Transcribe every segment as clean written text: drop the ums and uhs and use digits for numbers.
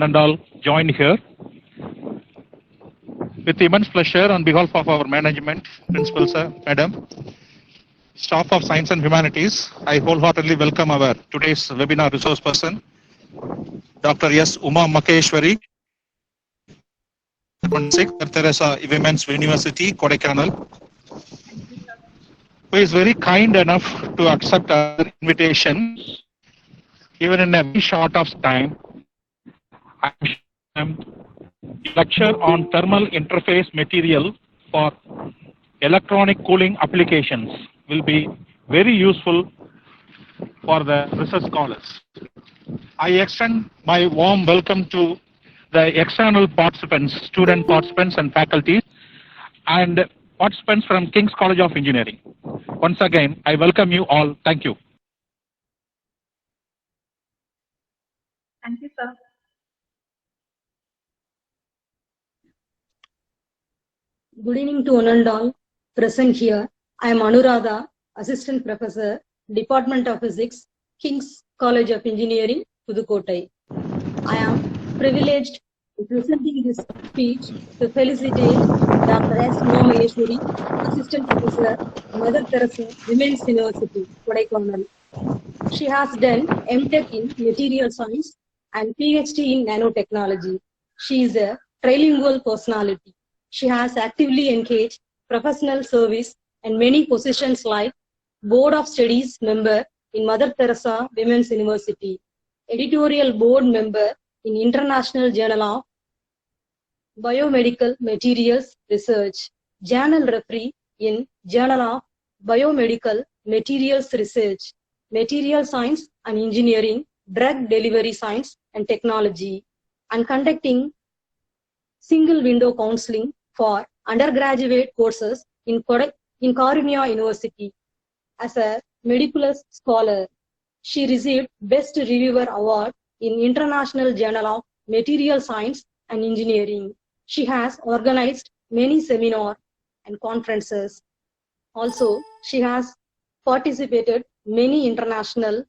and all join here. With immense pleasure, on behalf of our management, principal sir, madam, staff of Science and Humanities, I wholeheartedly welcome our today's webinar resource person, Dr. S. Uma Maheshwari, Teresa Women's University, Kodaikanal, who is very kind enough to accept our invitation, even in a very short of time. Lecture on thermal interface material for electronic cooling applications will be very useful for the research scholars. I extend my warm welcome to the external participants, student participants and faculty, and participants from King's College of Engineering. Once again, I welcome you all. Thank you. Thank you, sir. Good evening to one and all present here. I am Anuradha, Assistant Professor, Department of Physics, King's College of Engineering, Pudukkottai. I am privileged in presenting this speech to felicitate Dr. S. Uma Maheshwari, Assistant Professor, Mother Teresa Women's University, Kodaikanal. She has done MTech in Material Science and PhD in Nanotechnology. She is a trilingual personality. She has actively engaged professional service and many positions like Board of Studies member in Mother Teresa Women's University, editorial board member in International Journal of Biomedical Materials Research, journal referee in Journal of Biomedical Materials Research, Material Science and Engineering, Drug Delivery Science and Technology, and conducting single window counseling for undergraduate courses in Karunya University. As a Medipulus scholar, she received Best Reviewer Award in International Journal of Material Science and Engineering. She has organized many seminars and conferences. Also, she has participated many international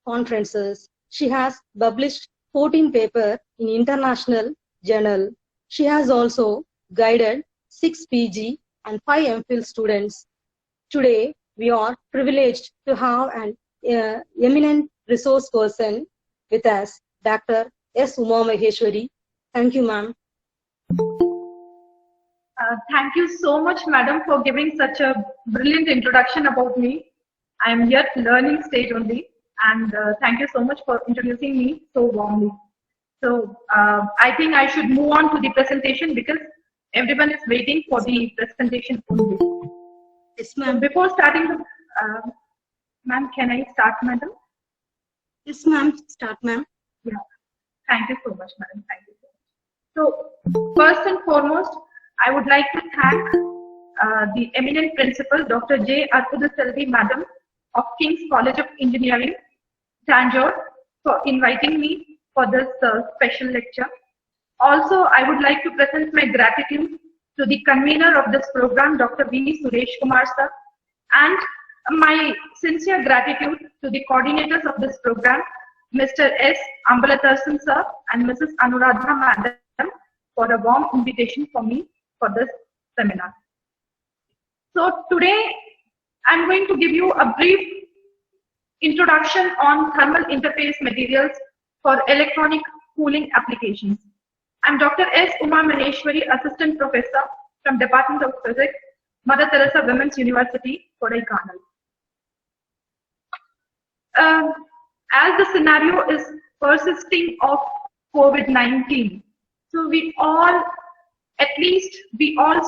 conferences. She has published 14 papers in international journal. She has also guided 6 PG and 5 MPhil students. Today, we are privileged to have an eminent resource person with us, Dr. S. Uma Maheshwari. Thank you, ma'am. Thank you so much, madam, for giving such a brilliant introduction about me. I am yet learning stage only, and thank you so much for introducing me so warmly. So I think I should move on to the presentation because everyone is waiting for the presentation only. Yes, ma'am. Before starting, ma'am, can I start, madam? Yes, ma'am. Start, ma'am. Yeah. Thank you so much, madam. Thank you so much. So first and foremost, I would like to thank the eminent principal, Dr. J. Arpudaselvi, madam of King's College of Engineering, Tanjore, for inviting me for this special lecture. Also, I would like to present my gratitude to the convener of this program, Dr. V. Suresh Kumar sir, and my sincere gratitude to the coordinators of this program, Mr. S. Ambalatharsan sir and Mrs. Anuradha madam, for a warm invitation for me for this seminar. So today, I'm going to give you a brief introduction on thermal interface materials for electronic cooling applications. I'm Dr. S. Uma Maheshwari, Assistant Professor from Department of Physics, Mother Teresa Women's University, Kodaikanal. As the scenario is persisting of COVID-19, so we all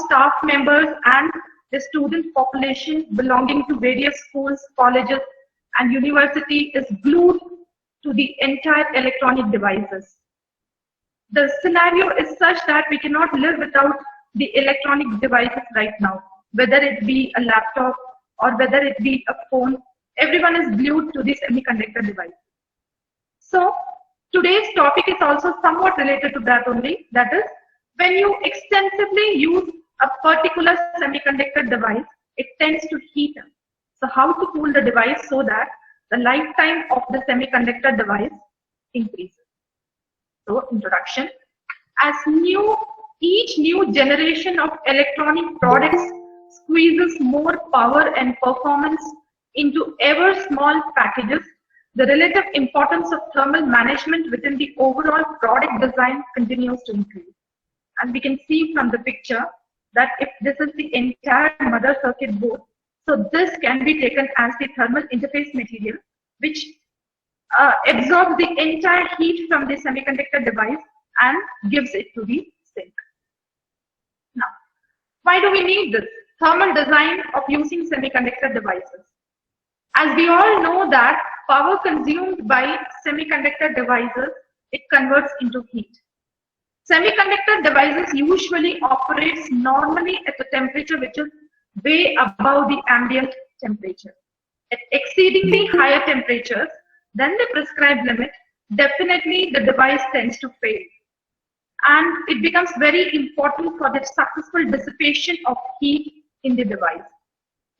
staff members and the student population belonging to various schools, colleges, and university is glued to the entire electronic devices. The scenario is such that we cannot live without the electronic devices right now, whether it be a laptop or whether it be a phone. Everyone is glued to the semiconductor device. So today's topic is also somewhat related to that only. That is, when you extensively use a particular semiconductor device, it tends to heat up. So how to cool the device so that the lifetime of the semiconductor device increases. So, introduction. As each new generation of electronic products squeezes more power and performance into ever small packages, the relative importance of thermal management within the overall product design continues to increase. And we can see from the picture that if this is the entire mother circuit board, so this can be taken as the thermal interface material, which absorbs the entire heat from the semiconductor device and gives it to the sink. Now, why do we need this? Thermal design of using semiconductor devices. As we all know that power consumed by semiconductor devices, it converts into heat. Semiconductor devices usually operates normally at a temperature which is way above the ambient temperature. At exceedingly higher temperatures than the prescribed limit, definitely the device tends to fail. And it becomes very important for the successful dissipation of heat in the device.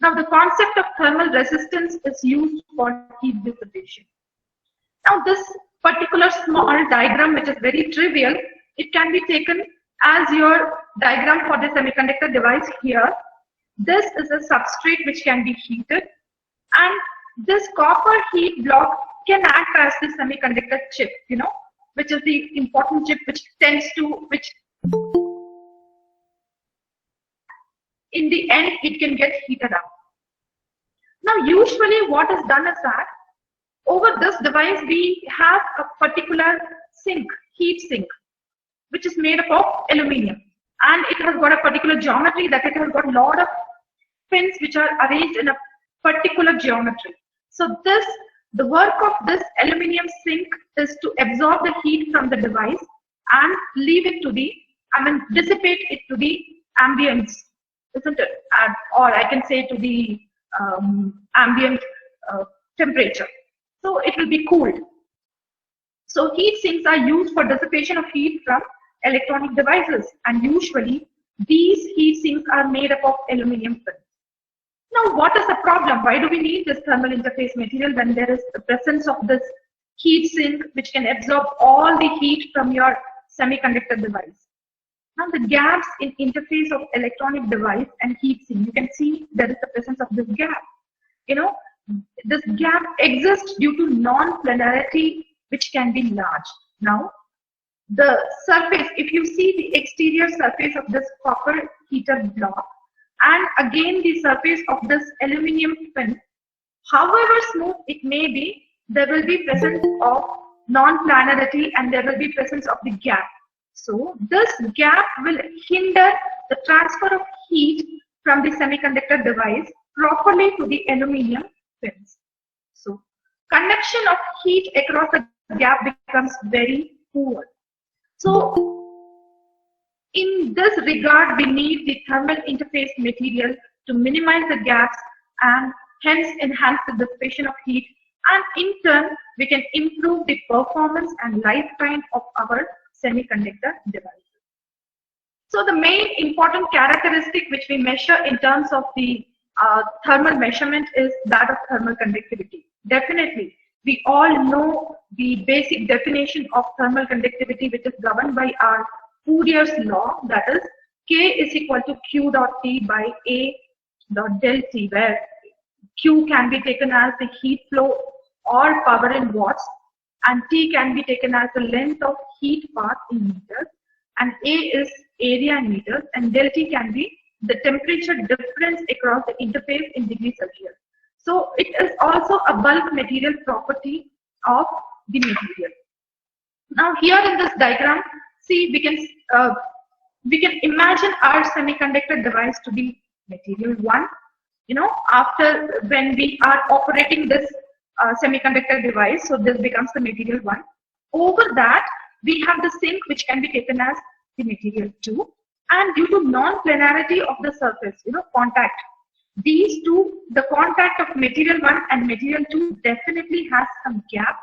Now, the concept of thermal resistance is used for heat dissipation. Now, this particular small diagram, which is very trivial, it can be taken as your diagram for the semiconductor device here. This is a substrate which can be heated, and this copper heat block can act as the semiconductor chip, which is the important chip which in the end it can get heated up. Now, usually what is done is that over this device we have a particular sink, heat sink, which is made up of aluminium, and it has got a particular geometry, that it has got a lot of pins which are arranged in a particular geometry. So the work of this aluminium sink is to absorb the heat from the device and leave it to the, dissipate it to the ambience, isn't it? Or I can say to the ambient temperature. So it will be cooled. So heat sinks are used for dissipation of heat from electronic devices, and usually these heat sinks are made up of aluminium pins. Now, what is the problem? Why do we need this thermal interface material when there is the presence of this heat sink which can absorb all the heat from your semiconductor device? Now, the gaps in interface of electronic device and heat sink, you can see there is the presence of this gap. This gap exists due to non-planarity, which can be large. Now, the surface, if you see the exterior surface of this copper heater block, and again the surface of this aluminium pin, however smooth it may be, there will be presence of non-planarity and there will be presence of the gap. So this gap will hinder the transfer of heat from the semiconductor device properly to the aluminium pins. So conduction of heat across the gap becomes very poor. So in this regard, we need the thermal interface material to minimize the gaps and hence enhance the dissipation of heat, and in turn we can improve the performance and lifetime of our semiconductor devices. So the main important characteristic which we measure in terms of the thermal measurement is that of thermal conductivity. Definitely, we all know the basic definition of thermal conductivity, which is governed by our Fourier's law, that is K is equal to Q dot T by A dot del T, where Q can be taken as the heat flow or power in watts, and T can be taken as the length of heat path in meters, and A is area in meters, and del T can be the temperature difference across the interface in degrees Celsius. So it is also a bulk material property of the material. Now here in this diagram, see, we can imagine our semiconductor device to be material 1. After when we are operating this semiconductor device, so this becomes the material 1. Over that, we have the sink which can be taken as the material 2. And due to non-planarity of the surface, contact, these two, the contact of material 1 and material 2 definitely has some gap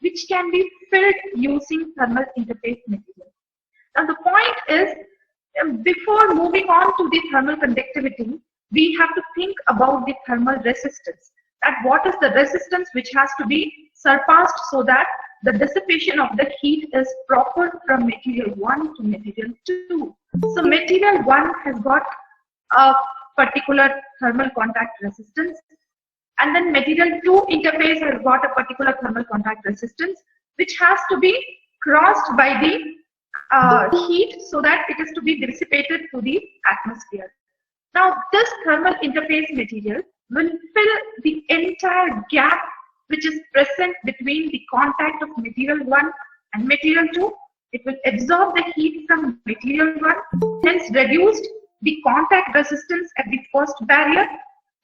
which can be filled using thermal interface material. Now the point is, before moving on to the thermal conductivity, we have to think about the thermal resistance. That what is the resistance which has to be surpassed so that the dissipation of the heat is proper from material 1 to material 2. So material 1 has got a particular thermal contact resistance, and then material 2 interface has got a particular thermal contact resistance, which has to be crossed by the heat so that it is to be dissipated to the atmosphere. Now this thermal interface material will fill the entire gap which is present between the contact of material 1 and material 2. It will absorb the heat from material 1, hence reduced the contact resistance at the first barrier,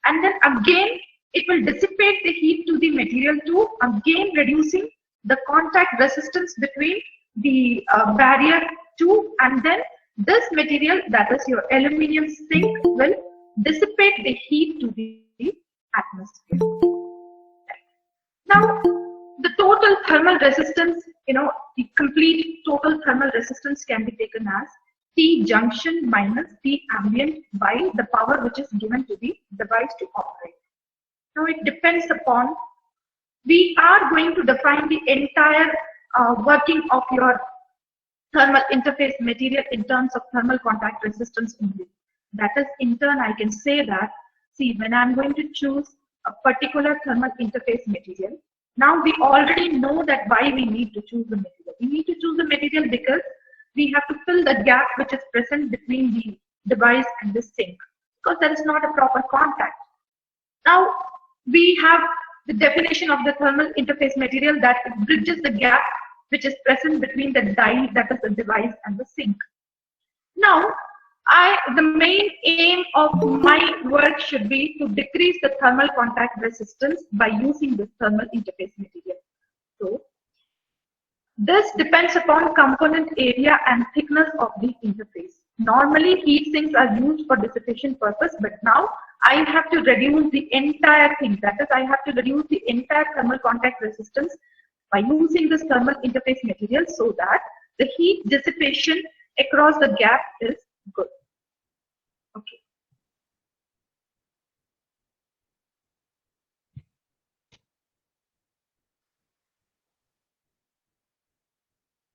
and then again it will dissipate the heat to the material 2, again reducing the contact resistance between the barrier 2, and then this material, that is your aluminium zinc, will dissipate the heat to the atmosphere. Now, the total thermal resistance, the complete total thermal resistance can be taken as T junction minus T ambient by the power which is given to the device to operate. Now, it depends upon, we are going to define the entire working of your thermal interface material in terms of thermal contact resistance only. That is, in turn, I can say that, see, when I'm going to choose a particular thermal interface material, now we already know that why we need to choose the material. We need to choose the material because we have to fill the gap which is present between the device and the sink, because there is not a proper contact. Now, we have the definition of the thermal interface material that it bridges the gap which is present between the die, that is the device, and the sink. Now, the main aim of my work should be to decrease the thermal contact resistance by using this thermal interface material. So, this depends upon component area and thickness of the interface. Normally, heat sinks are used for dissipation purpose, but now I have to reduce the entire thing. That is, I have to reduce the entire thermal contact resistance by using this thermal interface material so that the heat dissipation across the gap is good. Okay.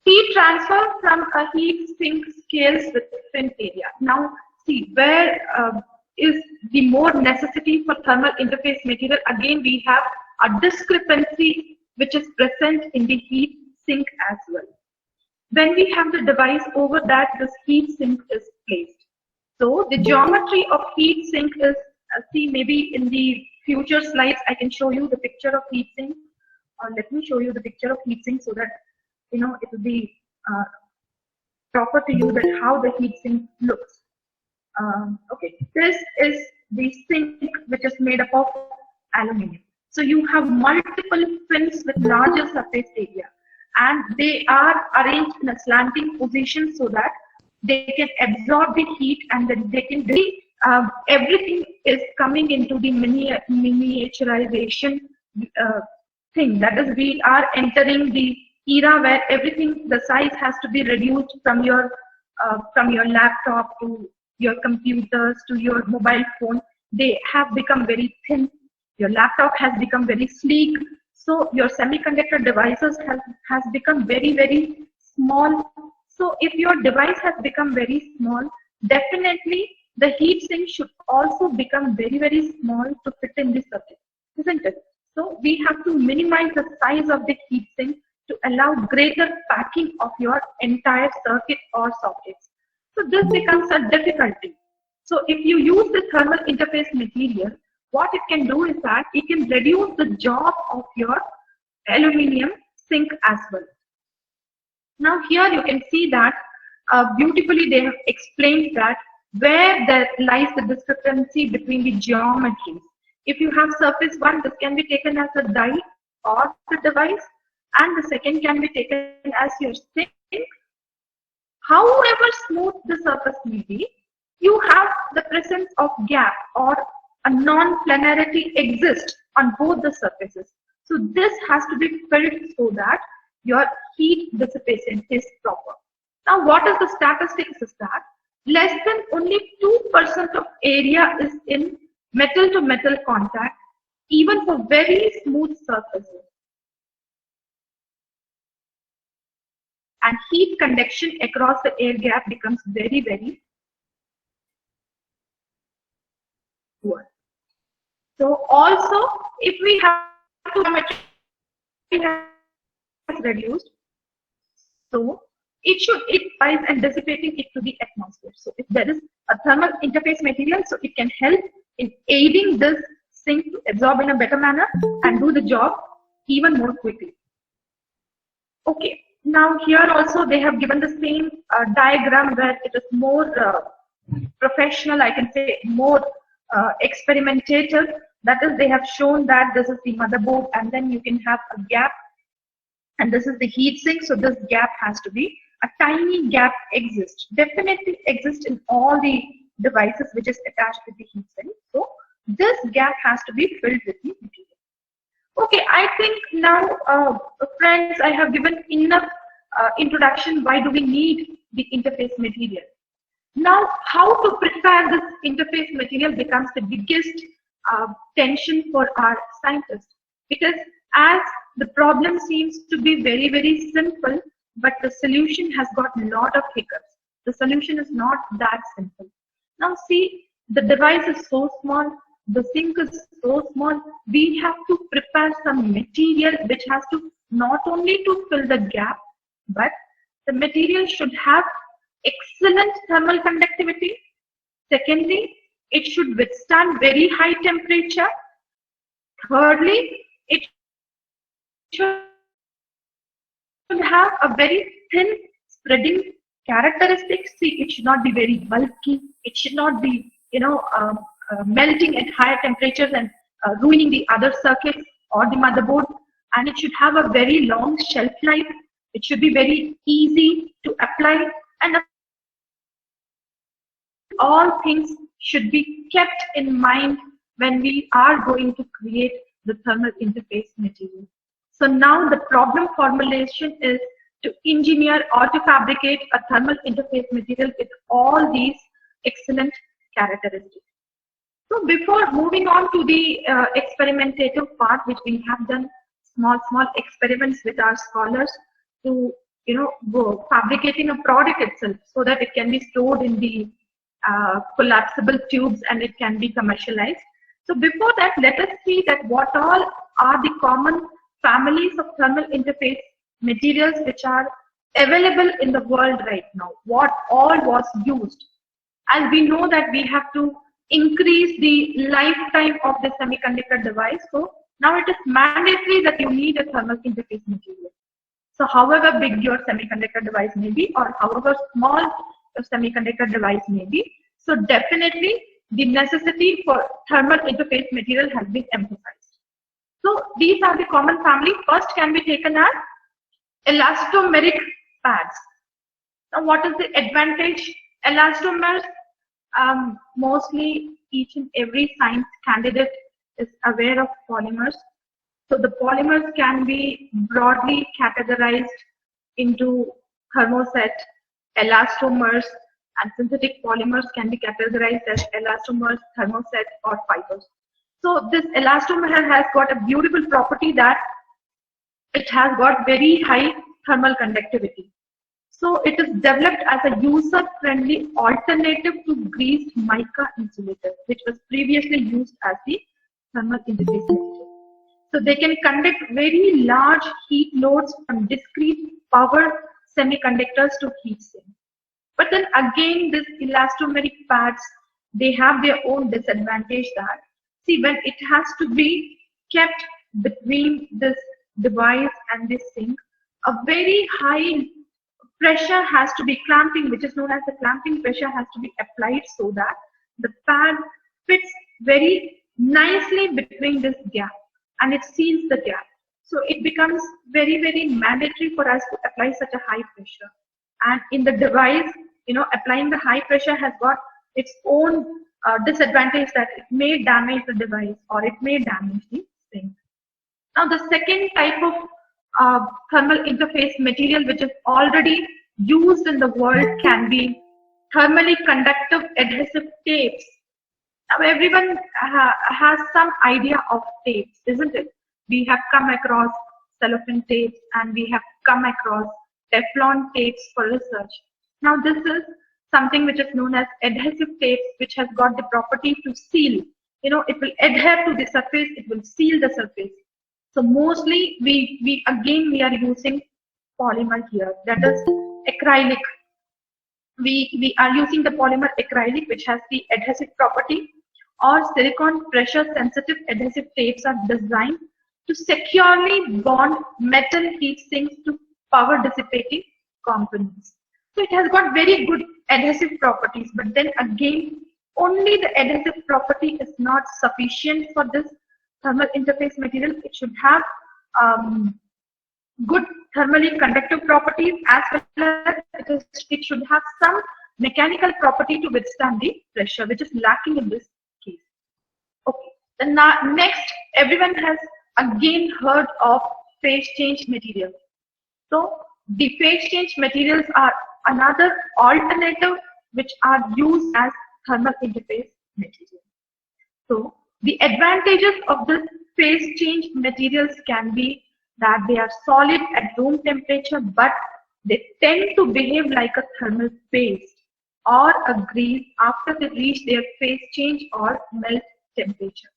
Heat transfer from a heat sink scales with different area. Now, see, where is the more necessity for thermal interface material? Again, we have a discrepancy which is present in the heat sink as well. When we have the device over that, this heat sink is placed. So the geometry of heat sink is, see, maybe in the future slides I can show you the picture of heat sink, or let me show you the picture of heat sink so that it will be proper to you that how the heat sink looks. Okay, this is the sink which is made up of aluminium. So you have multiple fins with larger surface area, and they are arranged in a slanting position so that they can absorb the heat, and then they can everything is coming into the miniaturization thing. That is, we are entering the era where everything, the size has to be reduced from your laptop to your computers to your mobile phone. They have become very thin. Your laptop has become very sleek. So your semiconductor devices has become very, very small. So if your device has become very small, definitely the heat sink should also become very, very small to fit in the circuit, isn't it? So we have to minimize the size of the heat sink to allow greater packing of your entire circuit or sockets. So this becomes a difficulty. So if you use the thermal interface material, what it can do is that it can reduce the job of your aluminium sink as well. Now here you can see that beautifully they have explained that where there lies the discrepancy between the geometries. If you have surface 1, this can be taken as a die or the device, and the second can be taken as your sink. However smooth the surface may be, you have the presence of gap or a non-planarity exists on both the surfaces. So this has to be filled so that your heat dissipation is proper. Now what is the statistics is that less than only 2% of area is in metal to metal contact, even for very smooth surfaces. and heat conduction across the air gap becomes very, very poor. So also, if we have to reduced, so it buys and dissipating it to the atmosphere. So if there is a thermal interface material, so it can help in aiding this sink to absorb in a better manner and do the job even more quickly. Okay, now here also they have given the same diagram where it is more professional, I can say more experimentative. That is, they have shown that this is the motherboard and then you can have a gap, and this is the heat sink. So this gap has to be a tiny gap exists, definitely exists in all the devices which is attached with the heat sink. So this gap has to be filled with the material. Okay, I think now, friends, I have given enough introduction. Why do we need the interface material? Now, how to prepare this interface material becomes the biggest tension for our scientists, because as the problem seems to be very, very simple, but the solution has got a lot of hiccups. The solution is not that simple. Now see, the device is so small, the sink is so small, we have to prepare some material which has to not only to fill the gap, but the material should have excellent thermal conductivity. Secondly, it should withstand very high temperature. Thirdly, it should have a very thin spreading characteristics. See, it should not be very bulky. It should not be, melting at higher temperatures and ruining the other circuits or the motherboard. And it should have a very long shelf life. It should be very easy to apply, and all things should be kept in mind when we are going to create the thermal interface material. So now the problem formulation is to engineer or to fabricate a thermal interface material with all these excellent characteristics. So before moving on to the experimentative part, which we have done small experiments with our scholars to go fabricating a product itself so that it can be stored in the collapsible tubes and it can be commercialized. So before that, let us see that what all are the common families of thermal interface materials which are available in the world right now. What all was used. As we know that we have to increase the lifetime of the semiconductor device. So now it is mandatory that you need a thermal interface material. So however big your semiconductor device may be, or however small your semiconductor device may be, so definitely the necessity for thermal interface material has been emphasized. So these are the common family. First can be taken as elastomeric pads. Now what is the advantage? Elastomers, mostly each and every science candidate is aware of polymers. So the polymers can be broadly categorized into thermoset, elastomers, and synthetic polymers can be categorized as elastomers, thermoset, or fibers. So this elastomer has got a beautiful property that it has got very high thermal conductivity. So it is developed as a user-friendly alternative to greased mica insulator, which was previously used as the thermal interface material. So they can conduct very large heat loads from discrete power semiconductors to heat sink. But then again, this elastomeric pads, they have their own disadvantage that, see, when it has to be kept between this device and this sink, a very high pressure has to be clamping, which is known as the clamping pressure, has to be applied so that the pad fits very nicely between this gap and it seals the gap. So it becomes very, very mandatory for us to apply such a high pressure. And in the device, applying the high pressure has got its own disadvantage that it may damage the device or it may damage the sink. Now the second type of thermal interface material which is already used in the world can be thermally conductive adhesive tapes. Now everyone has some idea of tapes, isn't it? We have come across cellophane tapes and we have come across Teflon tapes for research. Now this is something which is known as adhesive tapes, which has got the property to seal. You know, it will adhere to the surface, it will seal the surface. So mostly we are using polymer here, that is acrylic. We are using the polymer acrylic, which has the adhesive property, or silicone pressure sensitive adhesive tapes are designed to securely bond metal heat sinks to power dissipating components. So it has got very good adhesive properties, but then again, only the adhesive property is not sufficient for this thermal interface material. It should have good thermally conductive properties, as well as it should have some mechanical property to withstand the pressure, which is lacking in this case. Okay, the next, everyone has again heard of phase change material. So the phase change materials are another alternative which are used as thermal interface material. So the advantages of this phase change materials can be that they are solid at room temperature, but they tend to behave like a thermal paste or a grease after they reach their phase change or melt temperature.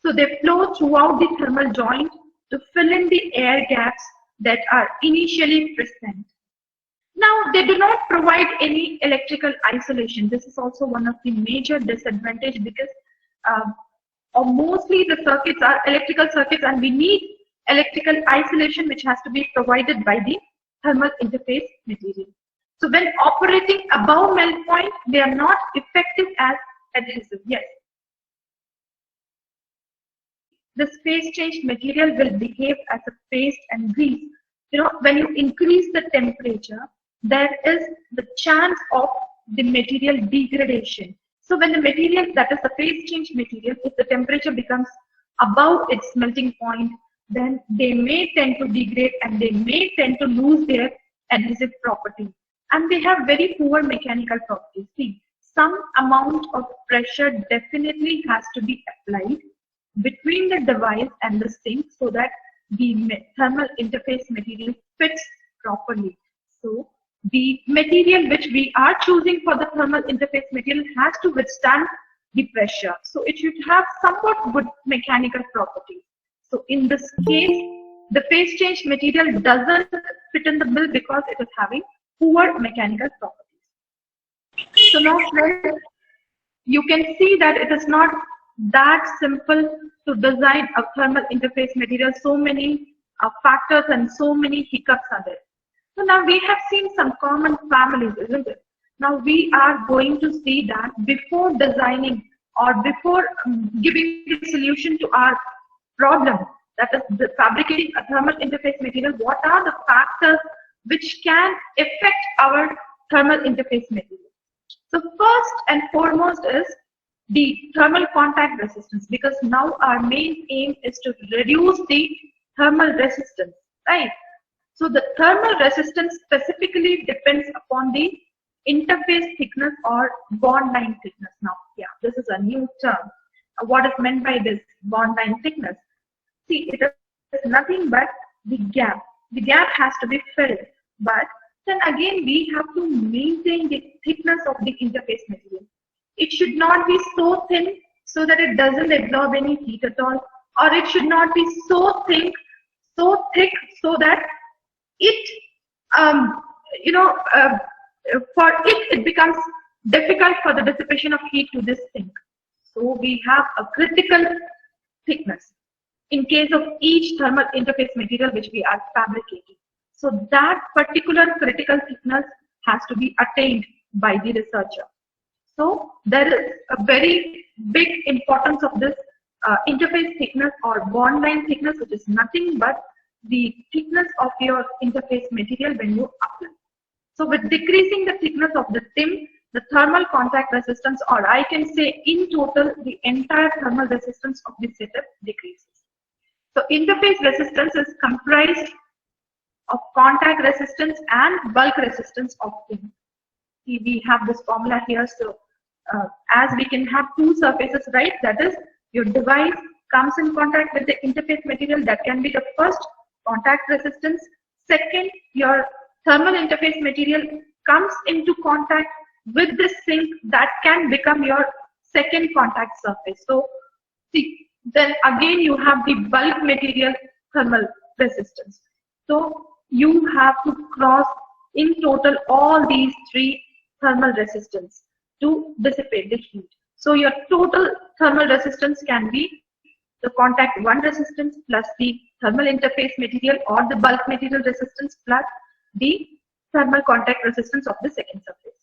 So they flow throughout the thermal joint to fill in the air gaps that are initially present. Now, they do not provide any electrical isolation. This is also one of the major disadvantages, because mostly the circuits are electrical circuits, and we need electrical isolation, which has to be provided by the thermal interface material. So when operating above melt point, they are not effective as adhesive. Yes. This phase change material will behave as a paste and grease. You know, when you increase the temperature, there is the chance of the material degradation. So when the material, that is the phase change material, if the temperature becomes above its melting point, then they may tend to degrade and they may tend to lose their adhesive property. And they have very poor mechanical properties. See, some amount of pressure definitely has to be applied between the device and the sink so that the thermal interface material fits properly. So the material which we are choosing for the thermal interface material has to withstand the pressure. So it should have somewhat good mechanical properties. So in this case, the phase change material doesn't fit in the bill because it is having poor mechanical properties. So now you can see that it is not that simple to design a thermal interface material. So many factors and so many hiccups are there. So now we have seen some common families, isn't it? Now we are going to see that before designing or before giving the solution to our problem, that is the fabricating a thermal interface material, what are the factors which can affect our thermal interface material? So first and foremost is the thermal contact resistance, because now our main aim is to reduce the thermal resistance, right? So the thermal resistance specifically depends upon the interface thickness or bond line thickness. Now, yeah, this is a new term. What is meant by this bond line thickness? See, it is nothing but the gap. The gap has to be filled, but then again we have to maintain the thickness of the interface material. It should not be so thin so that it doesn't absorb any heat at all, or it should not be so thick so that it, for it becomes difficult for the dissipation of heat to this sink. So we have a critical thickness in case of each thermal interface material which we are fabricating. So that particular critical thickness has to be attained by the researcher. So there is a very big importance of this interface thickness or bond line thickness, which is nothing but the thickness of your interface material when you apply. So with decreasing the thickness of the TIM, the thermal contact resistance, or I can say in total, the entire thermal resistance of the setup decreases. So interface resistance is comprised of contact resistance and bulk resistance of TIM. See, we have this formula here. So as we can have two surfaces, right? That is, your device comes in contact with the interface material, that can be the first contact resistance. Second, your thermal interface material comes into contact with the sink, that can become your second contact surface. So see, then again you have the bulk material thermal resistance. So you have to cross in total all these three thermal resistance to dissipate the heat. So your total thermal resistance can be the contact 1 resistance plus the thermal interface material or the bulk material resistance plus the thermal contact resistance of the second surface.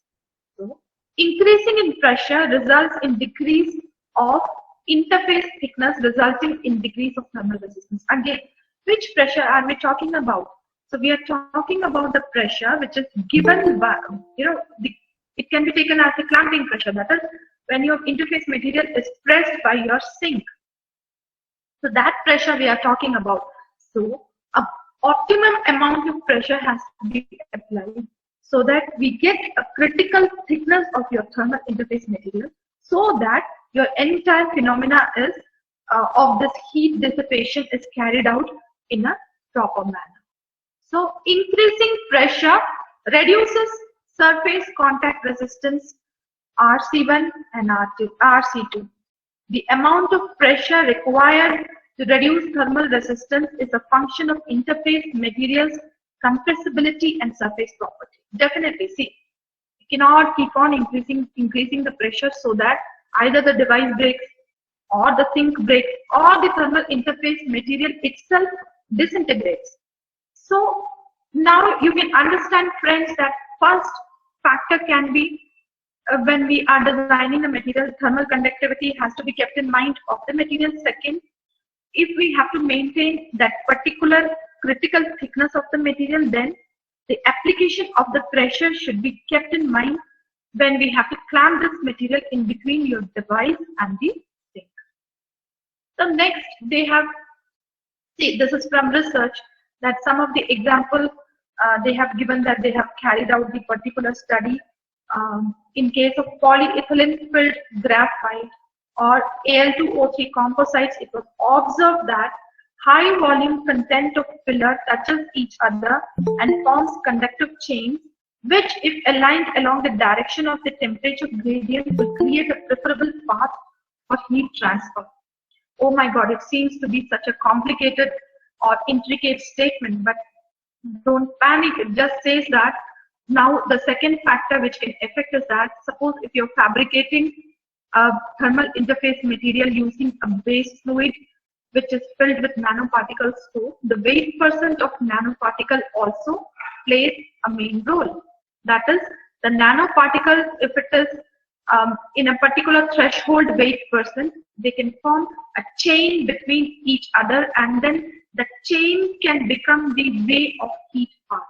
So increasing in pressure results in decrease of interface thickness, resulting in decrease of thermal resistance. Again, which pressure are we talking about? So we are talking about the pressure which is given by, it can be taken as a clamping pressure, that is when your interface material is pressed by your sink. So that pressure we are talking about. So an optimum amount of pressure has to be applied so that we get a critical thickness of your thermal interface material, so that your entire phenomena is of this heat dissipation is carried out in a proper manner. So increasing pressure reduces surface contact resistance RC1 and RC2. The amount of pressure required to reduce thermal resistance is a function of interface materials, compressibility and surface property. Definitely, see, you cannot keep on increasing the pressure so that either the device breaks or the sink breaks or the thermal interface material itself disintegrates. So now you can understand, friends, that first factor can be when we are designing a material, thermal conductivity has to be kept in mind of the material. Second, if we have to maintain that particular critical thickness of the material, then the application of the pressure should be kept in mind when we have to clamp this material in between your device and the sink. So next, they have, see, this is from research, that some of the example they have given, that they have carried out the particular study in case of polyethylene filled graphite or Al2O3 composites. It was observed that high volume content of filler touches each other and forms conductive chains, which if aligned along the direction of the temperature gradient will create a preferable path for heat transfer. Oh my God, it seems to be such a complicated or intricate statement, but don't panic. It just says that now the second factor which can affect is that, suppose if you're fabricating a thermal interface material using a base fluid which is filled with nanoparticles, so the weight % of nanoparticle also plays a main role. That is, the nanoparticles, if it is in a particular threshold weight %, they can form a chain between each other, and then the chain can become the way of heat path.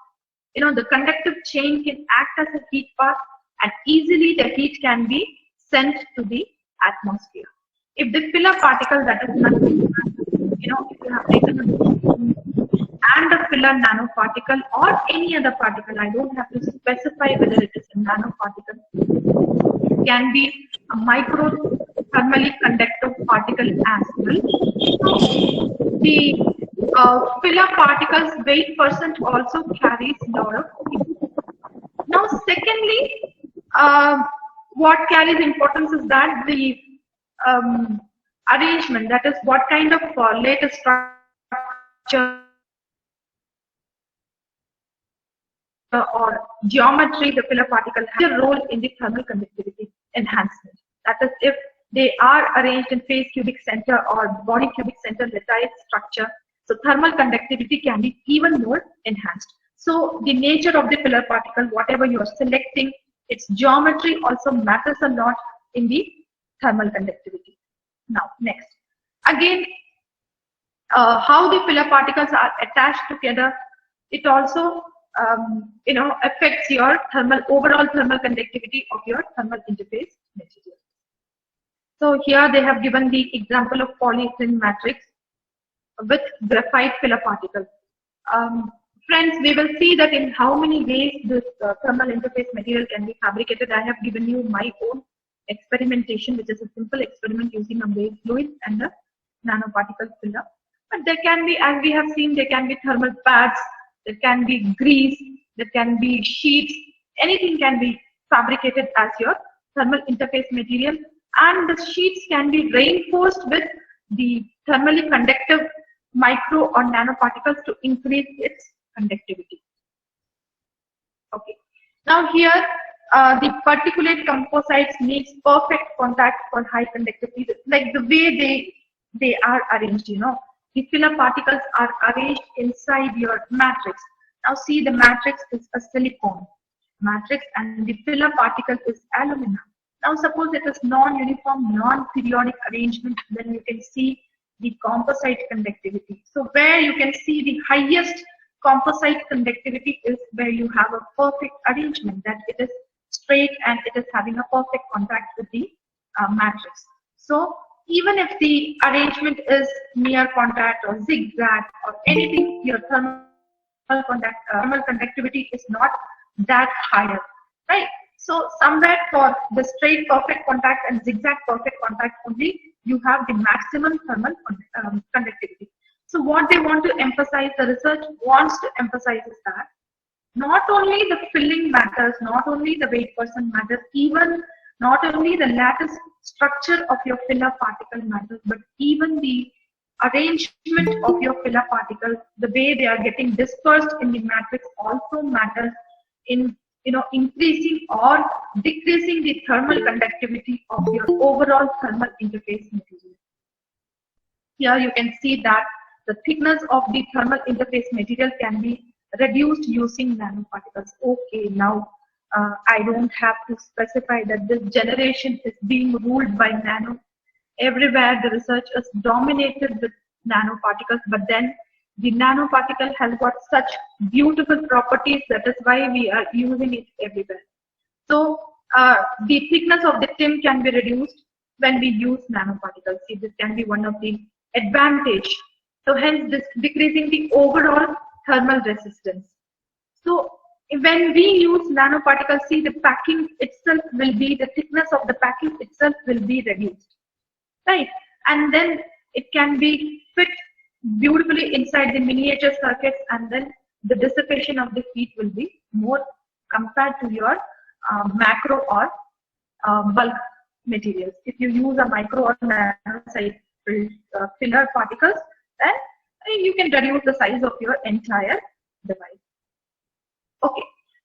You know, the conductive chain can act as a heat path, and easily the heat can be sent to the atmosphere. If the filler particle, that is nothing, you know, if you have taken a and a filler nanoparticle or any other particle, I don't have to specify whether it is a nanoparticle, can be a micro thermally conductive particle as well. So the filler particles weight % also carries a lot of heat. Now secondly, what carries importance is that the arrangement, that is what kind of latest structure or geometry the filler particle has a role in the thermal conductivity enhancement. That is, if they are arranged in phase cubic center or body cubic center lattice structure, so thermal conductivity can be even more enhanced. So the nature of the filler particle, whatever you are selecting, its geometry also matters a lot in the thermal conductivity. Now next, again, how the filler particles are attached together, it also you know, affects your overall thermal conductivity of your thermal interface material. So here they have given the example of polyethylene matrix with graphite filler particle. Friends, we will see that in how many ways this thermal interface material can be fabricated. I have given you my own experimentation, which is a simple experiment using a base fluid and a nanoparticle filler. But there can be, as we have seen, there can be thermal pads, there can be grease, there can be sheets, anything can be fabricated as your thermal interface material, and the sheets can be reinforced with the thermally conductive micro or nanoparticles to increase its conductivity. Okay. Now here, the particulate composites needs perfect contact for high conductivity, like the way they are arranged, you know. The filler particles are arranged inside your matrix. Now see, the matrix is a silicone matrix and the filler particle is alumina. Now suppose it is non-uniform, non-periodic arrangement, then you can see the composite conductivity. So where you can see the highest composite conductivity is where you have a perfect arrangement, that it is straight and it is having a perfect contact with the matrix. So even if the arrangement is near contact or zigzag or anything, your thermal conductivity is not that higher, right? So somewhere for the straight perfect contact and zigzag perfect contact only, you have the maximum thermal conductivity. So what they want to emphasize, the research wants to emphasize is that not only the filling matters, not only the weight percent matters, even not only the lattice structure of your filler particle matters, but even the arrangement of your filler particles, the way they are getting dispersed in the matrix also matters in, you know, increasing or decreasing the thermal conductivity of your overall thermal interface material. Here you can see that the thickness of the thermal interface material can be reduced using nanoparticles. Okay, now I don't have to specify that this generation is being ruled by nano. Everywhere the research is dominated with nanoparticles, but then the nanoparticle has got such beautiful properties, that is why we are using it everywhere. So the thickness of the tin can be reduced when we use nanoparticles. See, this can be one of the advantage. So hence this decreasing the overall thermal resistance. So when we use nanoparticles, see, the packing itself will be, the thickness of the packing itself will be reduced, right? And then it can be fit beautifully inside the miniature circuits, and then the dissipation of the heat will be more compared to your macro or bulk materials. If you use a micro or nano size filler particles, then you can reduce the size of your entire device. Okay,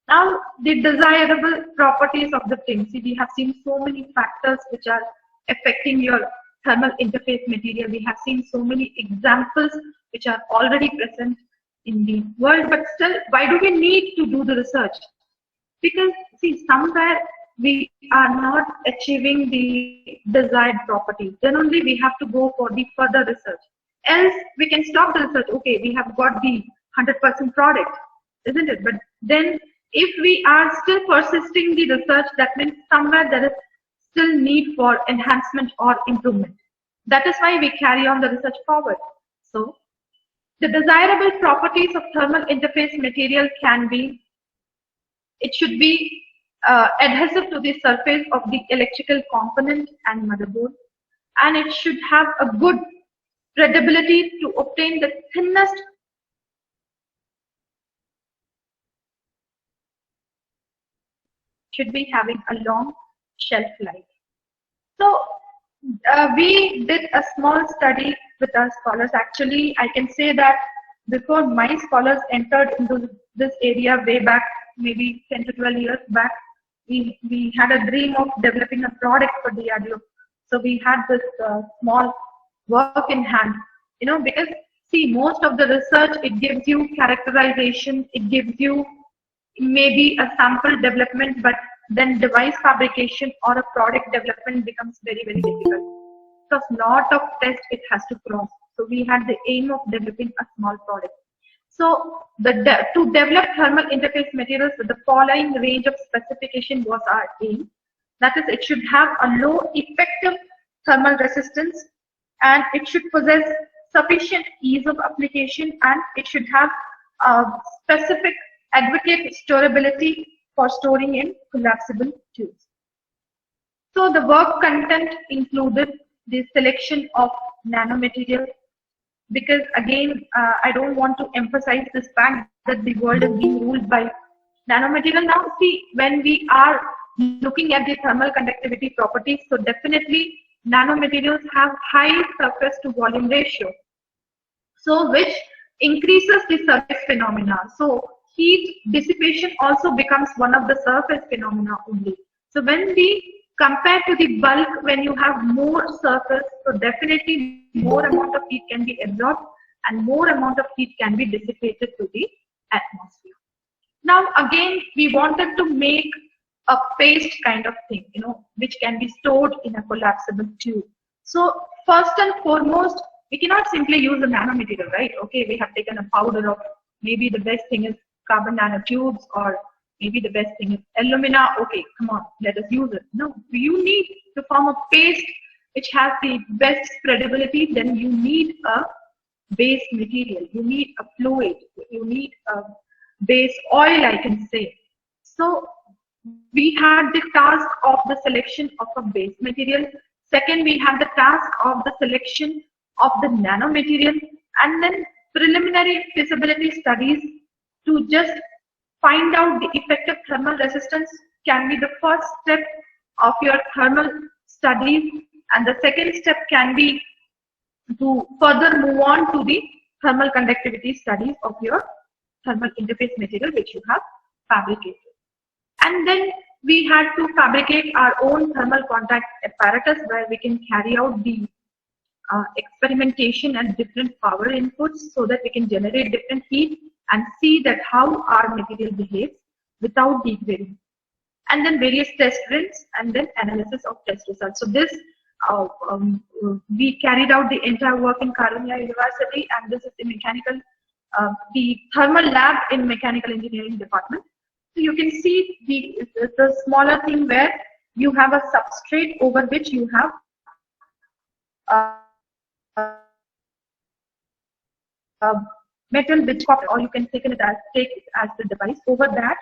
now the desirable properties of the tin. See, we have seen so many factors which are affecting your thermal interface material. We have seen so many examples which are already present in the world, but still, why do we need to do the research? Because see, somewhere we are not achieving the desired properties, then only we have to go for the further research. Else we can stop the research. Okay, we have got the 100% product, isn't it? But then if we are still persisting the research, that means somewhere there is still need for enhancement or improvement. That is why we carry on the research forward. So the desirable properties of thermal interface material can be, it should be adhesive to the surface of the electrical component and motherboard, and it should have a good spreadability to obtain the thinnest should be having a long shelf life. So we did a small study with our scholars. Actually, I can say that before my scholars entered into this area way back, maybe 10 to 12 years back, we had a dream of developing a product for DRDO. So we had this small work in hand, you know, because see, most of the research, it gives you characterization, it gives you maybe a sample development, but then device fabrication or a product development becomes very, very difficult. Because lot of tests it has to cross. So we had the aim of developing a small product. So to develop thermal interface materials with the following range of specification was our aim. That is, it should have a low effective thermal resistance, and it should possess sufficient ease of application, and it should have specific adequate storability for storing in collapsible tubes. So the work content included the selection of nanomaterial, because again, I don't want to emphasize this fact that the world is being ruled by Nanomaterial, now see, when we are looking at the thermal conductivity properties, so definitely nanomaterials have high surface to volume ratio, so which increases the surface phenomena. So heat dissipation also becomes one of the surface phenomena only. So when we compare to the bulk, when you have more surface, so definitely more amount of heat can be absorbed and more amount of heat can be dissipated to the atmosphere. Now again, we wanted to make a paste kind of thing, which can be stored in a collapsible tube. So first and foremost, we cannot simply use a nanomaterial, right? Okay, we have taken a powder of, maybe the best thing is carbon nanotubes, or maybe the best thing is alumina. Okay, come on, let us use it. No, you need to form a paste which has the best spreadability. Then you need a base material, you need a fluid, you need a base oil, I can say. So we had the task of the selection of a base material. Second, we had the task of the selection of the nanomaterial, and then preliminary feasibility studies to just find out the effective thermal resistance can be the first step of your thermal studies, and the second step can be to further move on to the thermal conductivity studies of your thermal interface material which you have fabricated. And then we had to fabricate our own thermal contact apparatus where we can carry out the experimentation at different power inputs so that we can generate different heat and see that how our material behaves without degrading. And then various test runs and then analysis of test results. So this we carried out the entire work in Karunya University, and this is the mechanical, the thermal lab in mechanical engineering department. So you can see the smaller thing where you have a substrate over which you have metal which, or you can take it as the device. Over that,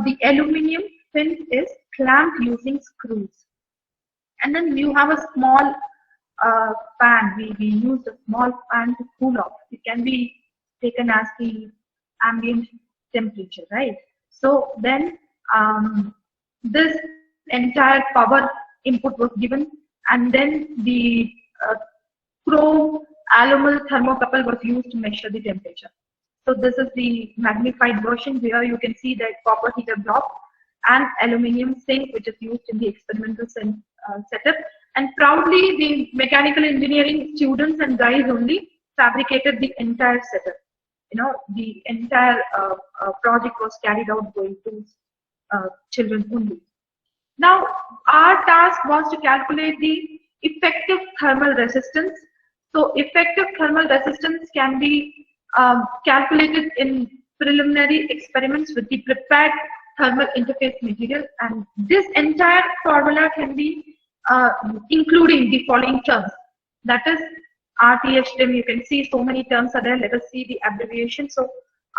the aluminium fin is clamped using screws. And then you have a small fan. We used a small fan to cool off. It can be taken as the ambient temperature, right? So then this entire power input was given, and then the chrome aluminum thermocouple was used to measure the temperature. So this is the magnified version. Here you can see that copper heater block and aluminium sink which is used in the experimental setup. And proudly the mechanical engineering students and guys only fabricated the entire setup. The entire project was carried out by those children only. Now our task was to calculate the effective thermal resistance. So effective thermal resistance can be calculated in preliminary experiments with the prepared thermal interface material, and this entire formula can be including the following terms, that is RTH, TIM. You can see so many terms are there. Let us see the abbreviation. So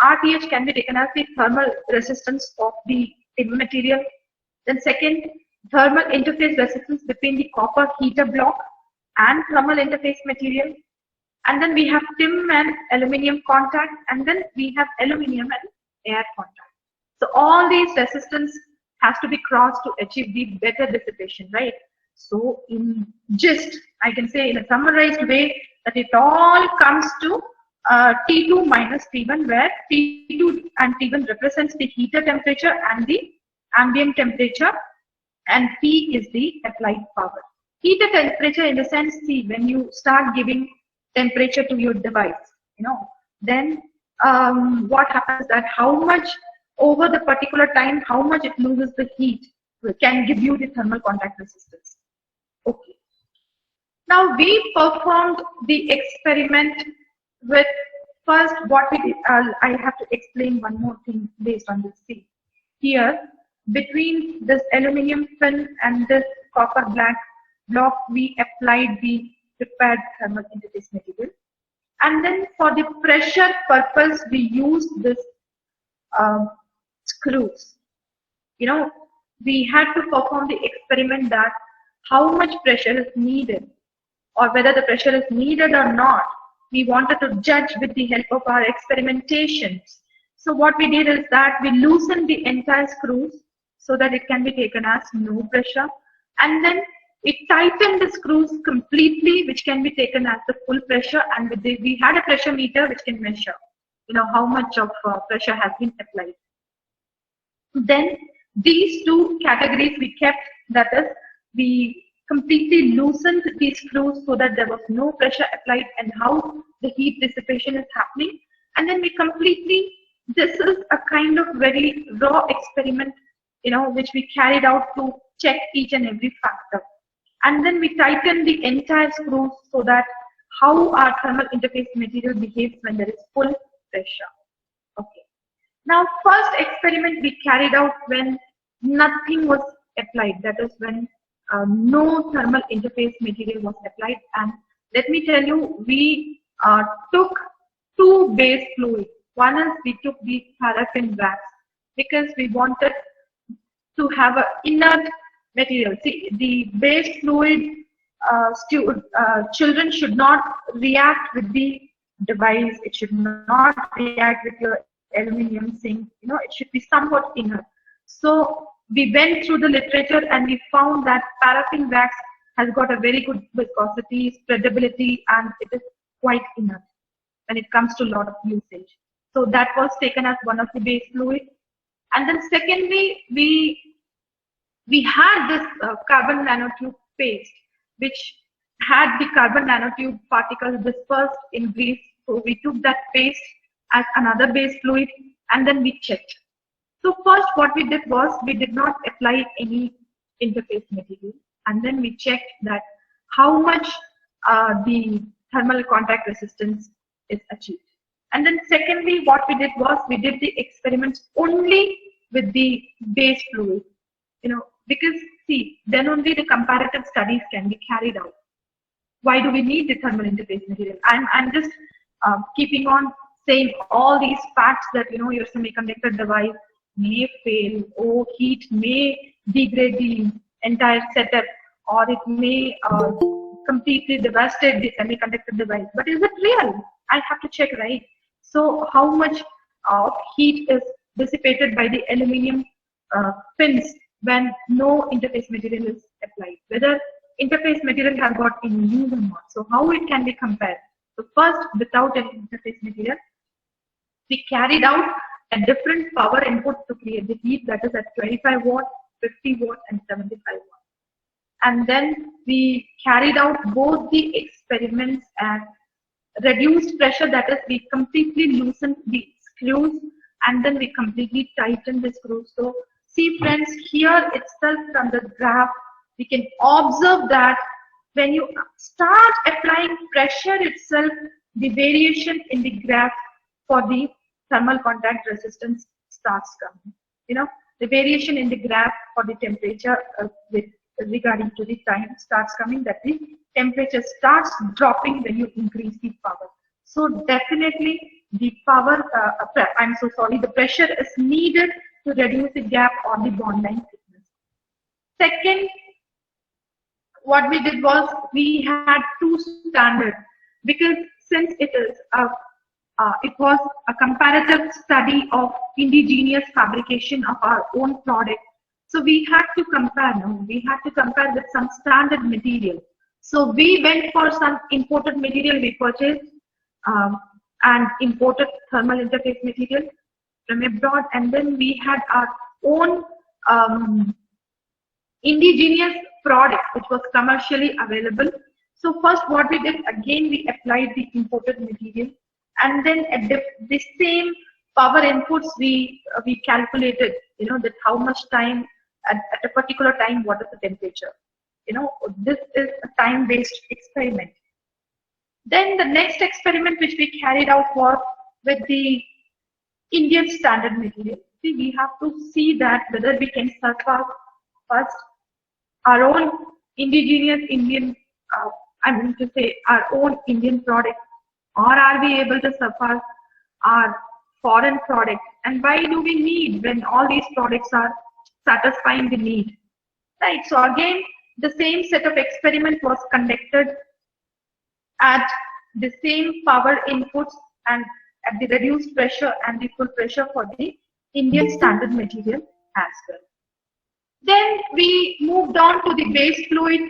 RTH can be taken as the thermal resistance of the TIM material. Then second, thermal interface resistance between the copper heater block and thermal interface material. And then we have TIM and aluminium contact, and then we have aluminium and air contact. So all these resistance has to be crossed to achieve the better dissipation, right? So in gist, I can say in a summarized way that it all comes to T2 minus T1, where T2 and T1 represents the heater temperature and the ambient temperature, and P is the applied power. Heater temperature in the sense, see, when you start giving temperature to your device, then what happens that how much over the particular time, how much it loses the heat can give you the thermal contact resistance. Okay. Now we performed the experiment with first what we did. I have to explain one more thing based on this. See, here between this aluminium fin and this copper black block, we applied the prepared thermal interface material, and then for the pressure purpose we used this screws. We had to perform the experiment that how much pressure is needed, or whether the pressure is needed or not. We wanted to judge with the help of our experimentations. So what we did is that we loosened the entire screws so that it can be taken as no pressure, and then we tightened the screws completely, which can be taken as the full pressure, and we had a pressure meter which can measure, how much of pressure has been applied. Then these two categories we kept, that is, we completely loosened these screws so that there was no pressure applied and how the heat dissipation is happening. And then we completely, this is a kind of very raw experiment, which we carried out to check each and every factor. And then we tightened the entire screws so that how our thermal interface material behaves when there is full pressure. Okay. Now, first experiment we carried out when nothing was applied, that is when no thermal interface material was applied. And let me tell you, we took two base fluids. One is we took the paraffin wax because we wanted to have an inert material. See, the base fluid, children should not react with the device. It should not react with your aluminum sink. It should be somewhat inert. So we went through the literature and we found that paraffin wax has got a very good viscosity, spreadability, and it is quite inert when it comes to a lot of usage. So that was taken as one of the base fluids. And then secondly, we had this carbon nanotube paste, which had the carbon nanotube particles dispersed in grease. So we took that paste as another base fluid, and then we checked. So first what we did was, we did not apply any interface material, and then we checked that how much the thermal contact resistance is achieved. And then secondly, what we did was, we did the experiments only with the base fluid, because see, then only the comparative studies can be carried out. Why do we need the thermal interface material? I'm just keeping on saying all these facts that, your semiconductor device may fail, or heat may degrade the entire setup, or it may completely devastate the semiconductor device. But is it real? I have to check, right? So how much of heat is dissipated by the aluminum fins when no interface material is applied? Whether interface material has got any use or not. So how it can be compared? So first, without an interface material, we carried out a different power input to create the heat, that is at 25 watt, 50 watt, and 75 watt. And then we carried out both the experiments at reduced pressure, that is, we completely loosened the screws, and then we completely tightened the screws. So see friends, here itself from the graph, we can observe that when you start applying pressure itself, the variation in the graph for the thermal contact resistance starts coming. The variation in the graph for the temperature with regarding to the time starts coming, that the temperature starts dropping when you increase the power. So definitely the power, the pressure is needed to reduce the gap or the bond line thickness. Second, what we did was, we had two standards, because since it was a comparative study of indigenous fabrication of our own product. So we had to compare, with some standard material. So we went for some imported material we purchased, and imported thermal interface material from abroad, and then we had our own indigenous product which was commercially available. So first what we did, again we applied the imported material, and then at the same power inputs we calculated, that how much time at a particular time, what is the temperature. This is a time-based experiment. Then the next experiment which we carried out was with the Indian standard material. See, we have to see that whether we can surpass first our own indigenous Indian, our own Indian product, or are we able to surpass our foreign product? And why do we need when all these products are satisfying the need? Right. So again, the same set of experiment was conducted at the same power inputs and at the reduced pressure and the full pressure for the Indian standard material as well. Then we moved on to the base fluid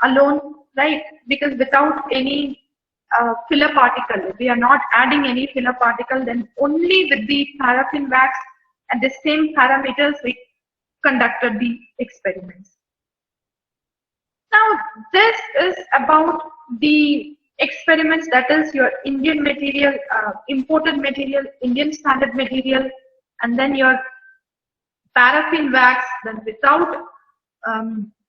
alone, right? Because without any filler particle, if we are not adding any filler particle, then only with the paraffin wax and the same parameters we conducted the experiments. Now this is about the experiments, that is your Indian material, imported material, Indian standard material, and then your paraffin wax, then without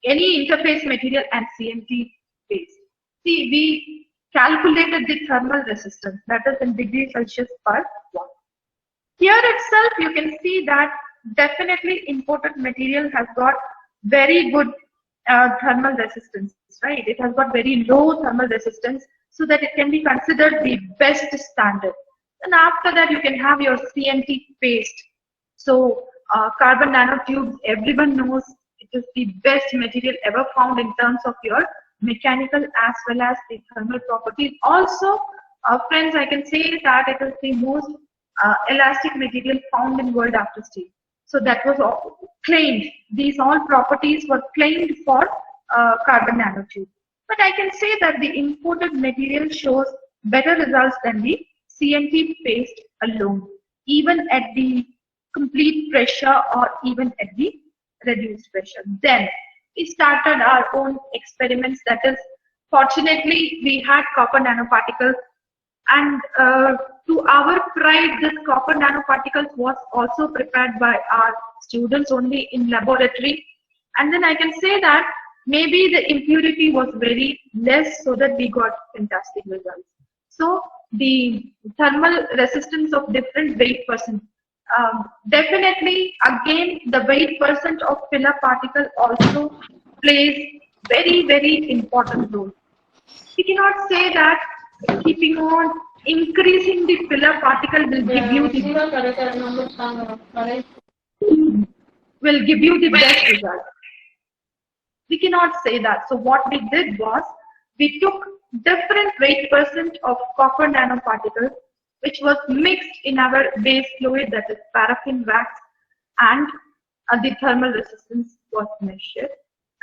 any interface material and CNT paste. See, we calculated the thermal resistance, that is in degrees Celsius per watt. Here itself you can see that definitely imported material has got very good thermal resistance, right? It has got very low thermal resistance, so that it can be considered the best standard. And after that you can have your CNT paste. So carbon nanotubes, everyone knows it is the best material ever found in terms of your mechanical as well as the thermal properties. Also, friends, I can say that it is the most elastic material found in world after steel. So that was all claimed. These all properties were claimed for carbon nanotube. But I can say that the imported material shows better results than the CNT paste alone, even at the complete pressure or even at the reduced pressure. Then we started our own experiments. That is, fortunately, we had copper nanoparticles, and to our pride, this copper nanoparticles was also prepared by our students only in laboratory. And then I can say that maybe the impurity was very less, so that we got fantastic results. So the thermal resistance of different weight percent. Definitely, again, the weight percent of filler particle also plays very, very important role. We cannot say that keeping on increasing the filler particle will give you the best result. We cannot say that. So what we did was, we took different weight percent of copper nanoparticles, which was mixed in our base fluid, that is paraffin wax, and the thermal resistance was measured.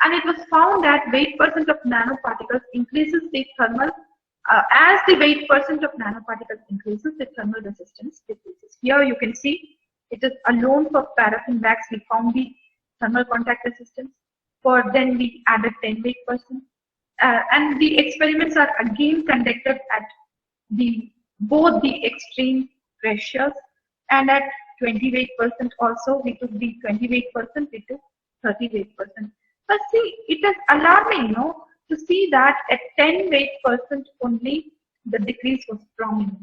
And it was found that weight percent of nanoparticles increases the thermal, as the weight percent of nanoparticles increases, the thermal resistance decreases. Here you can see, it is alone for paraffin wax we found the thermal contact resistance. For then we added 10 weight percent. And the experiments are again conducted at both the extreme pressures, and at 20 weight percent also. We took the 20 weight percent, we took 30 weight percent. But see, it is alarming, no, to see that at 10 weight percent only the decrease was prominent.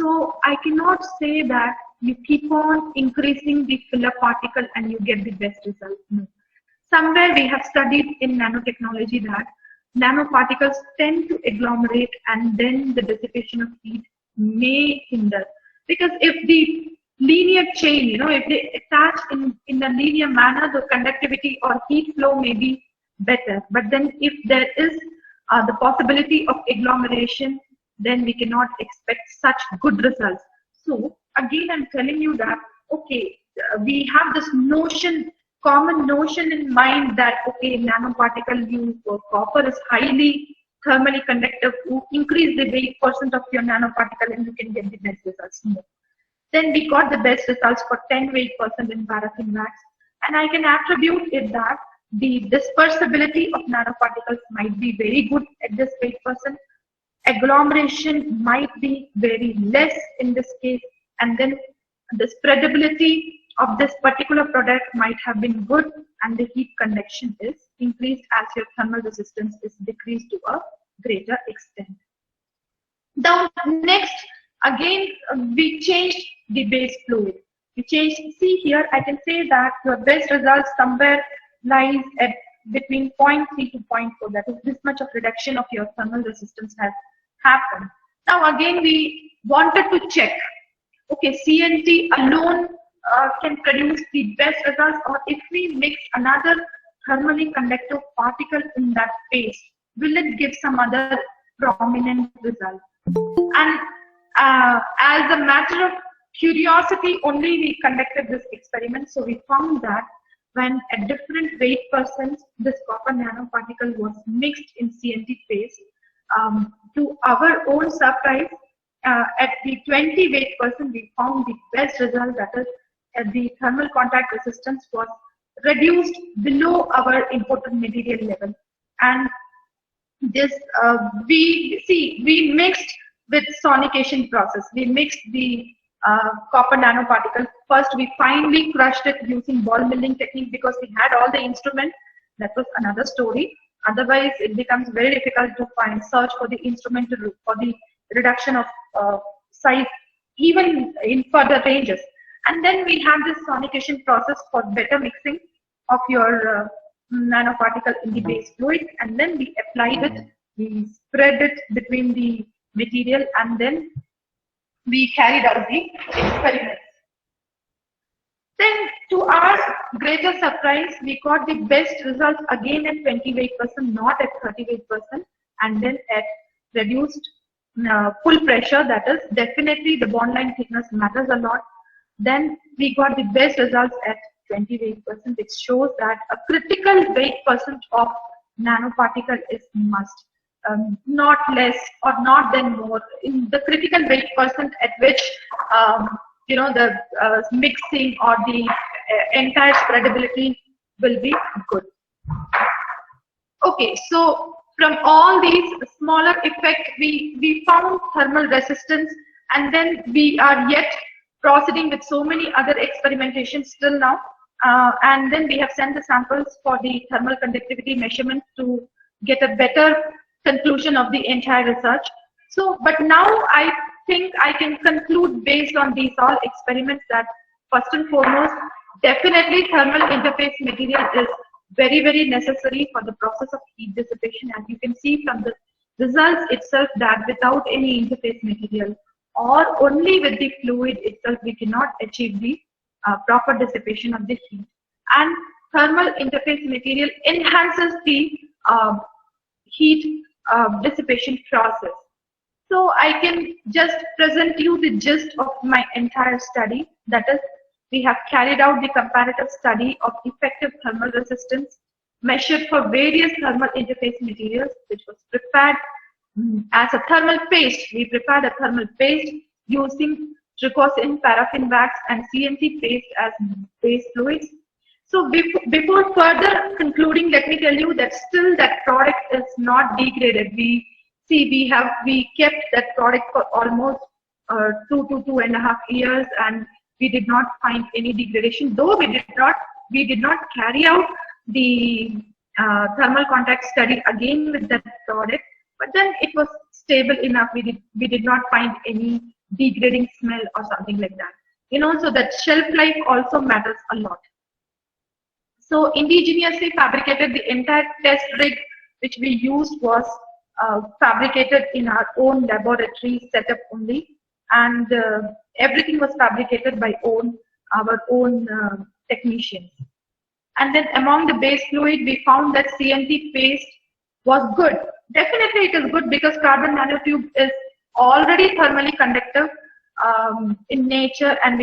So I cannot say that you keep on increasing the filler particle and you get the best result. No. Somewhere we have studied in nanotechnology that nanoparticles tend to agglomerate, and then the dissipation of heat may hinder. Because if the linear chain, if they attach in a linear manner, the conductivity or heat flow may be better. But then if there is the possibility of agglomeration, then we cannot expect such good results. So again, I'm telling you that, okay, we have this notion, common notion in mind that, okay, nanoparticle used for copper is highly thermally conductive. You increase the weight percent of your nanoparticle and you can get the best results. No. Then we got the best results for 10 weight percent in paraffin wax, and I can attribute it that the dispersibility of nanoparticles might be very good at this weight percent. Agglomeration might be very less in this case, and then the spreadability of this particular product might have been good, and the heat conduction is increased as your thermal resistance is decreased to a greater extent. Now next, again, we changed the base fluid. We changed, see here, I can say that your best results somewhere lies at between 0.3 to 0.4. That is, this much of reduction of your thermal resistance has happened. Now again, we wanted to check, okay, CNT alone can produce the best results, or if we mix another thermally conductive particle in that phase, will it give some other prominent result? And As a matter of curiosity only, we conducted this experiment. So we found that when at different weight percents, this copper nanoparticle was mixed in CNT paste, to our own surprise, at the 20 weight percent, we found the best result, that is, the thermal contact resistance was reduced below our imported material level. And this, we mixed with sonication process. We mixed the copper nanoparticle. First, we finely crushed it using ball milling technique because we had all the instrument. That was another story. Otherwise, it becomes very difficult to search for the instrument for the reduction of size, even in further ranges. And then we have this sonication process for better mixing of your nanoparticle in the base fluid, and then we applied it, we spread it between the material, and then we carried out the experiments. Then, to our greater surprise, we got the best results again at 20 weight percent, not at 30 weight percent, and then at reduced full pressure. That is, definitely the bond line thickness matters a lot. Then we got the best results at 20 weight percent, which shows that a critical weight percent of nanoparticle is must. Not less or not then more. In the critical weight percent at which the mixing or the entire spreadability will be good. Okay, so from all these smaller effects, we found thermal resistance, and then we are yet proceeding with so many other experimentations still now. And then we have sent the samples for the thermal conductivity measurement to get a better conclusion of the entire research. So, but now I think I can conclude based on these all experiments that first and foremost, definitely thermal interface material is very, very necessary for the process of heat dissipation. As you can see from the results itself, that without any interface material or only with the fluid itself, we cannot achieve the proper dissipation of the heat. And thermal interface material enhances the heat dissipation process. So I can just present you the gist of my entire study. That is, we have carried out the comparative study of effective thermal resistance measured for various thermal interface materials, which was prepared as a thermal paste. We prepared a thermal paste using tricosin, paraffin wax, and CNT paste as base fluids. So before further concluding, let me tell you that still that product is not degraded. We kept that product for almost 2 to 2.5 years, and we did not find any degradation. Though we did not carry out the thermal contact study again with that product, but then it was stable enough. We did not find any degrading smell or something like that. So that shelf life also matters a lot. So indigenously fabricated, the entire test rig which we used was fabricated in our own laboratory setup only, and everything was fabricated by our own technicians. And then among the base fluid, we found that CNT paste was good. Definitely it is good because carbon nanotube is already thermally conductive in nature, and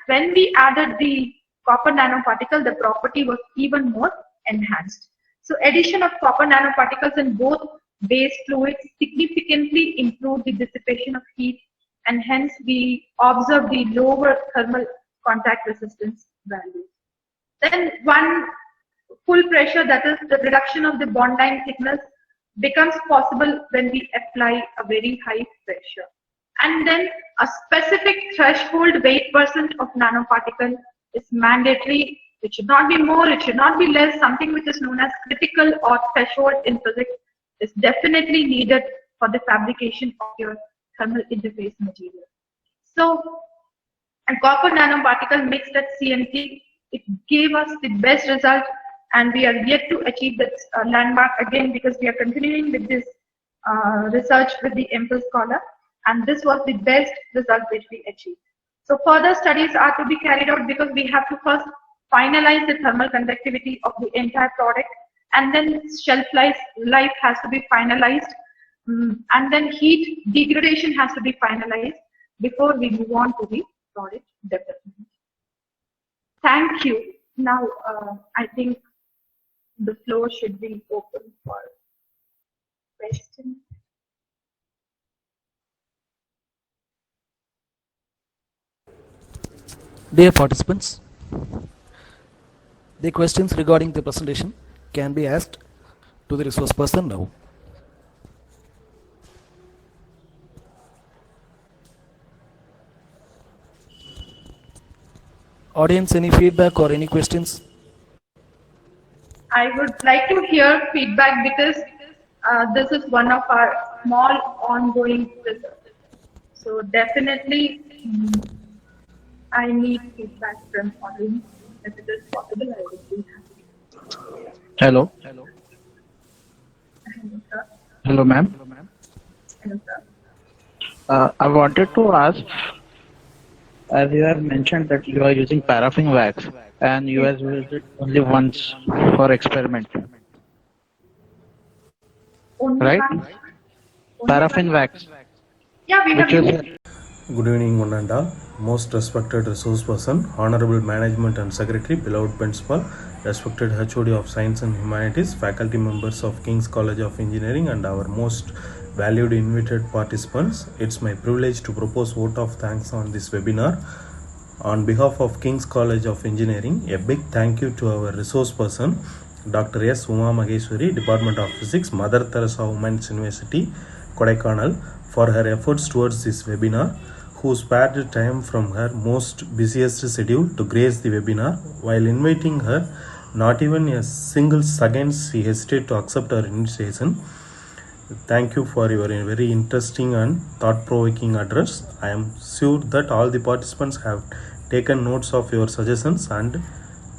when we added the copper nanoparticle, the property was even more enhanced. So addition of copper nanoparticles in both base fluids significantly improved the dissipation of heat, and hence we observed the lower thermal contact resistance value. Then one full pressure, that is the reduction of the bond line thickness, becomes possible when we apply a very high pressure. And then a specific threshold weight percent of nanoparticle is mandatory. It should not be more, it should not be less. Something which is known as critical or threshold in physics is definitely needed for the fabrication of your thermal interface material. So, a copper nanoparticle mixed at CNT, it gave us the best result, and we are yet to achieve that landmark again because we are continuing with this research with the EMPL Scholar, and this was the best result which we achieved. So further studies are to be carried out because we have to first finalize the thermal conductivity of the entire product, and then shelf life has to be finalized. And then heat degradation has to be finalized before we move on to the product development. Thank you. Now, I think the floor should be open for questions. Dear participants, the questions regarding the presentation can be asked to the resource person now. Audience, any feedback or any questions? I would like to hear feedback because this is one of our small ongoing research. So definitely, I need feedback from audience. If it is possible, I would be happy. Hello. Hello, sir. Hello, ma'am. Hello, sir. I wanted to ask, as you have mentioned that you are using paraffin wax and you have used it only once for experiment, Only right? one? Only Paraffin one? wax, Yeah, we have which is used. Good evening, one and all. Most respected resource person, Honorable Management and Secretary, beloved Principal, respected HOD of Science and Humanities, faculty members of King's College of Engineering, and our most valued invited participants. It's my privilege to propose vote of thanks on this webinar. On behalf of King's College of Engineering, a big thank you to our resource person, Dr. S. Uma Maheshwari, Department of Physics, Mother Teresa Women's University, Kodaikanal, for her efforts towards this webinar, who spared time from her most busiest schedule to grace the webinar. While inviting her, not even a single second she hesitated to accept our invitation. Thank you for your very interesting and thought-provoking address. I am sure that all the participants have taken notes of your suggestions and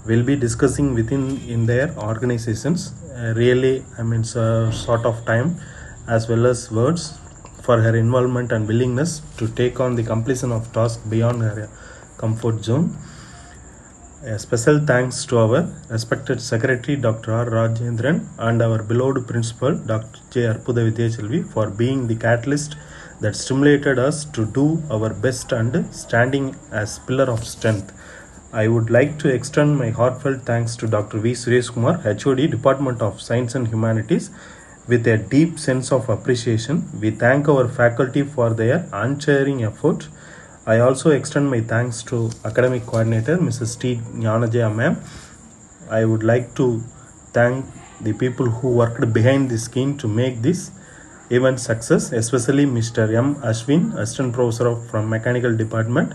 will be discussing within in their organizations. Really, sort of time as well as words for her involvement and willingness to take on the completion of task beyond her comfort zone. A special thanks to our respected Secretary Dr. R. Rajendran and our beloved Principal Dr. J. Arpuda Vidyachelvi for being the catalyst that stimulated us to do our best and standing as pillar of strength. I would like to extend my heartfelt thanks to Dr. V. Suresh Kumar, HOD, Department of Science and Humanities. With a deep sense of appreciation, we thank our faculty for their untiring effort. I also extend my thanks to Academic Coordinator, Mrs. T. Jnanajaya ma'am. I would like to thank the people who worked behind the scene to make this event success, especially Mr. M. Ashwin, Assistant Professor from Mechanical Department,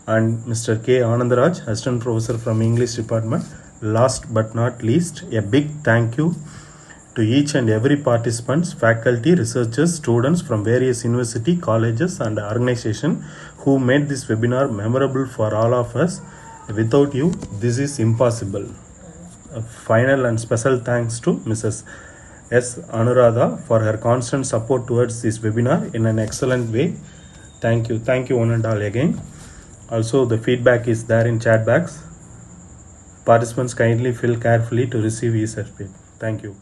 and Mr. K. Anandaraj, Assistant Professor from English Department. Last but not least, a big thank you to each and every participants, faculty, researchers, students from various university, colleges and organizations who made this webinar memorable for all of us. Without you, this is impossible. A final and special thanks to Mrs. S. Anuradha for her constant support towards this webinar in an excellent way. Thank you. Thank you one and all again. Also, the feedback is there in chat box. Participants kindly fill carefully to receive each feedback. Thank you.